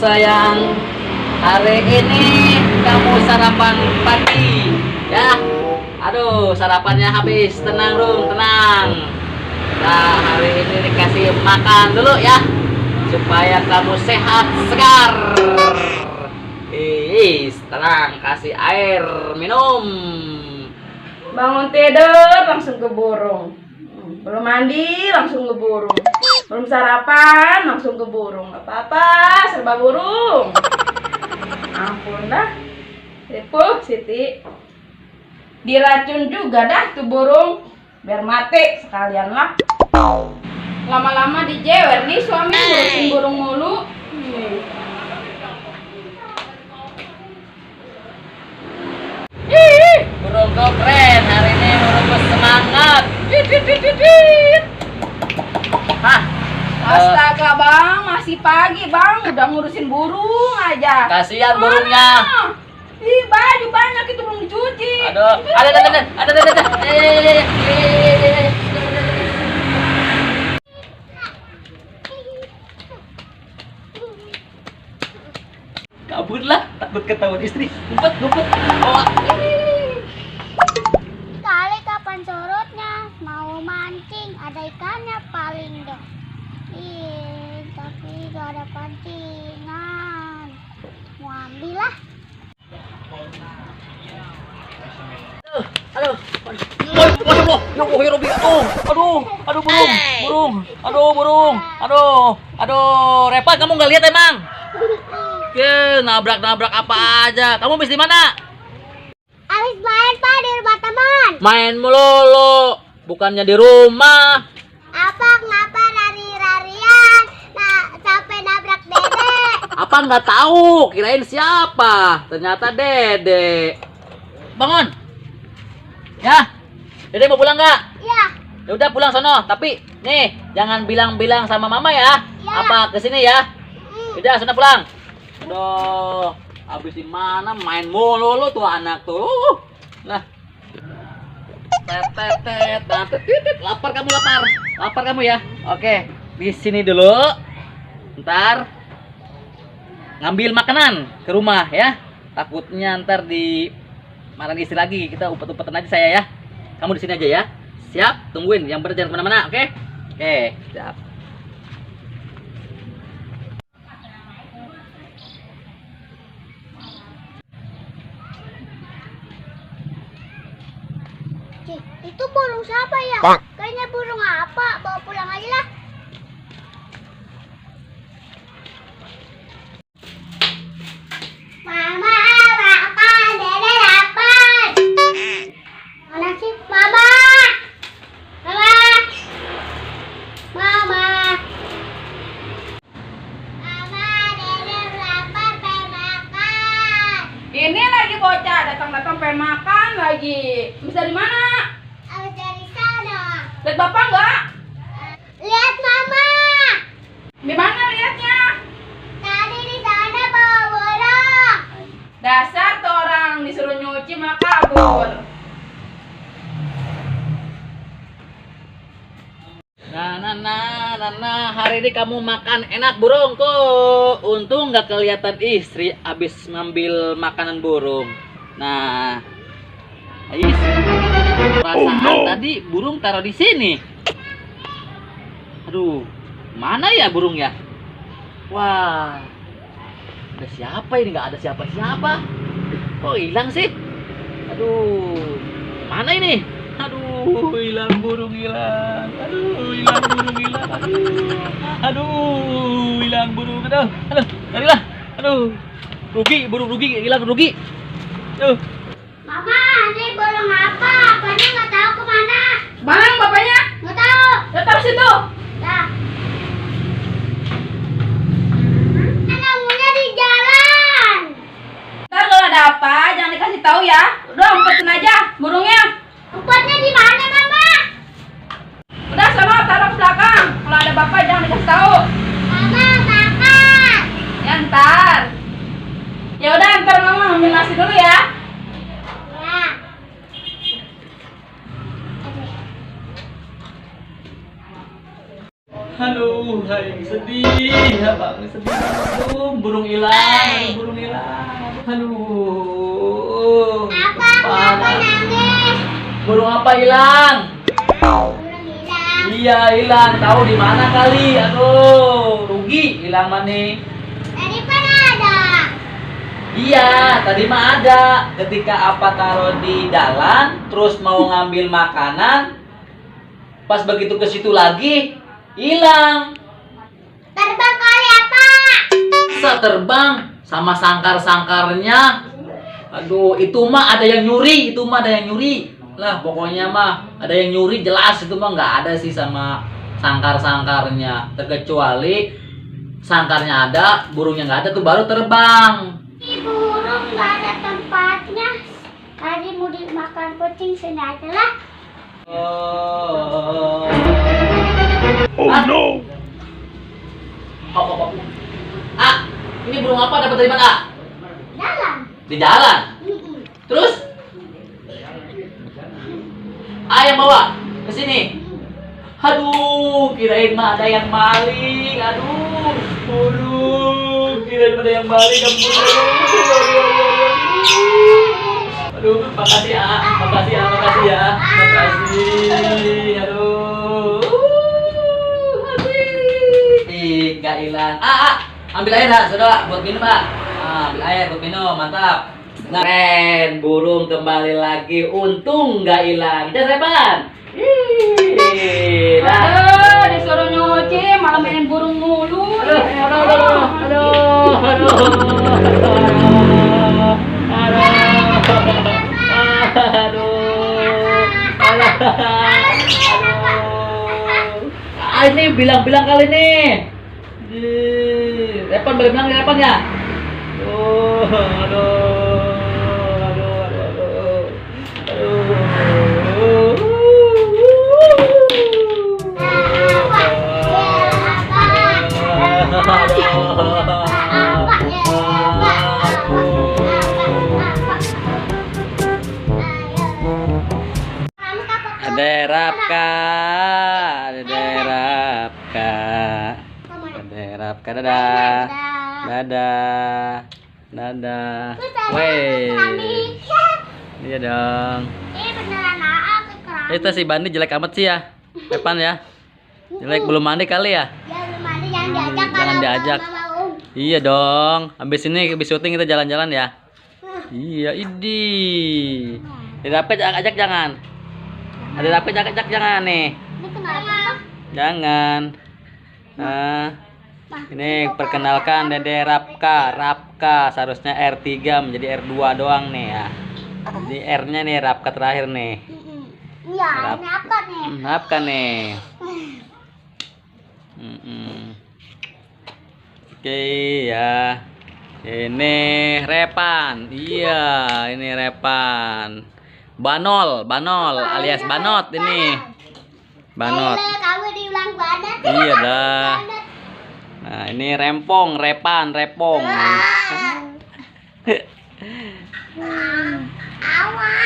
sayang, hari ini kamu sarapan pagi ya. Aduh, sarapannya habis. Tenang Rung, tenang. Nah, hari ini dikasih makan dulu ya, supaya kamu sehat segar. Tenang, kasih air minum. Bangun tidur langsung ke burung. Belum mandi langsung ke burung. Belum sarapan langsung ke burung. Gak apa-apa, serba burung. Ampun dah. Tipu Siti. Diracun juga dah tuh burung. Biar mati sekalian lah. Lama-lama dijewer nih suami ngurusin burung mulu. Burung keren hari ini, burung bersemangat. Hah? Astaga bang, masih pagi bang, udah ngurusin burung aja. Kasihan burungnya. Ih, baju banyak itu belum dicuci. Aduh, ada. Kaburlah, takut ketahuan istri. Ngumpet. Oh. Kali kapan surutnya? Mau mancing, ada ikannya paling deh. Ih, tapi gak ada pancingan. Mau ambil lah. Aduh, burung. Repot, kamu nggak lihat emang? Nabrak apa aja. Kamu habis di mana? Habis main pak di rumah teman. Main melulu, bukannya di rumah. Apa kenapa lari-larian? Nah, sampai nabrak dede. Apa nggak tahu? Kirain siapa? Ternyata Dede. Bangun. Ya, Dede mau pulang nggak? Ya. Ya udah pulang sono. Tapi nih, jangan bilang-bilang sama mama ya. Ya. Apa kesini ya? Udah, sana pulang. Aduh, habis di mana main mulu lu tuh anak tuh. Nah. Lapar kamu ya. Oke, di sini dulu. Ntar ngambil makanan ke rumah ya. Takutnya ntar di marahin istri lagi. Kita umpet-umpetan aja saya ya. Kamu di sini aja ya. Siap? Tungguin. Yang bener jangan kemana-mana, oke? Oke, siap. Itu burung siapa ya? Kayaknya burung apa? Bawa pulang aja lah. Mama, makan, Dede lapar. Mana sih? Mama. Mama, Dede lapar, pengen makan. Ini lagi bocah datang-datang pengen makan lagi. Bisa dari mana? Habis dari sana. Lihat bapak nggak? Lihat mama. Di mana lihatnya? Tadi di sana bawa burung. Dasar tuh orang disuruh nyuci malah kabur. Nah, hari ini kamu makan enak burungku. Untung nggak kelihatan istri abis ngambil makanan burung. Nah, Ais, perasaan tadi burung taruh di sini. Aduh, mana ya burung ya? Wah, ada siapa ini? Nggak ada siapa-siapa. Kok hilang sih? Aduh, mana ini? Aduh, hilang burung hilang. Aduh, hilang burung hilang. Aduh, hilang burung. Aduh, carilah. Aduh, burung rugi, hilang rugi. Aduh. Mama, ini burung apa? Apanya nggak tahu kemana. Mana bapaknya? Nggak tahu. Datang situ. Dah. Nemunya di jalan. Ntar kalau ada apa jangan dikasih tahu ya. Udah umpetin aja burungnya. Tempatnya di mana, Mama? Udah sana taruh ke belakang. Kalau ada bapak jangan dikasih tahu. Mama, makan. Ya ntar. Ya udah ntar mama ambil nasi dulu ya. Ya. Aduh, Hai, sedih, abang sedih. Aduh, burung hilang, burung hilang. Aduh. Apa? Kenapa nangis? Burung apa hilang? Burung hilang. Iya, hilang. Tahu di mana kali? Aduh, rugi hilang mana? Tadi kan ada. Iya, tadi mah ada. Ketika apa taruh di jalan, terus mau ngambil makanan, pas begitu ke situ lagi, hilang. Terbang kali apa? Bisa terbang sama sangkar-sangkarnya. Aduh, itu mah ada yang nyuri, itu mah ada yang nyuri. Lah, pokoknya mah ada yang nyuri jelas, itu mah nggak ada sih sama sangkar-sangkarnya. Terkecuali sangkarnya ada, burungnya nggak ada tuh baru terbang. Ini burung nggak ada tempatnya. Tadi mau dimakan kucing sini aja lah. Oh Oh no! Oh. Ah, ini burung apa dapat dari mana? Dalam. Di jalan. Terus? Yang bawa ke sini. Aduh, kirain mah ada yang maling. Aduh, kirain ada yang maling. Aduh, makasih ya, makasih ya, makasih ya, makasih. Aduh, makasih. Nggak hilang. Ambil air saudara, buat minum ambil air buat minum, mantap. Keren, burung kembali lagi, untung nggak hilang. Kita Repan. Aduh, disuruh nyuci malah main burung mulu. Ini bilang-bilang kali nih. Repan bilang di Repan ya. Derapka, dadah, dadah, weh, iya dong. Beneran aku keram. Itu si Bandi jelek amat sih ya, Epan ya, jelek belum mandi kali ya. Ya belum mandi, jangan diajak Jangan kalau diajak. Mama mau. Iya dong, habis ini habis syuting kita jalan-jalan ya. Iya, idi. Derapka ajak jangan. Ada Derapka ajak jangan nih. Ini kenapa? Jangan. Ini perkenalkan Dede Rapka seharusnya R3 menjadi R2 doang nih ya. Jadi R-nya nih Rapka terakhir nih. Iya, ini apa nih? Rapka nih. Oke ya. Ini Repan. Iya, ini Repan. Banol alias Banot ini. Banot. Kamu diulang banget. Iya dah. Nah, ini Rempong, Repang. Awas.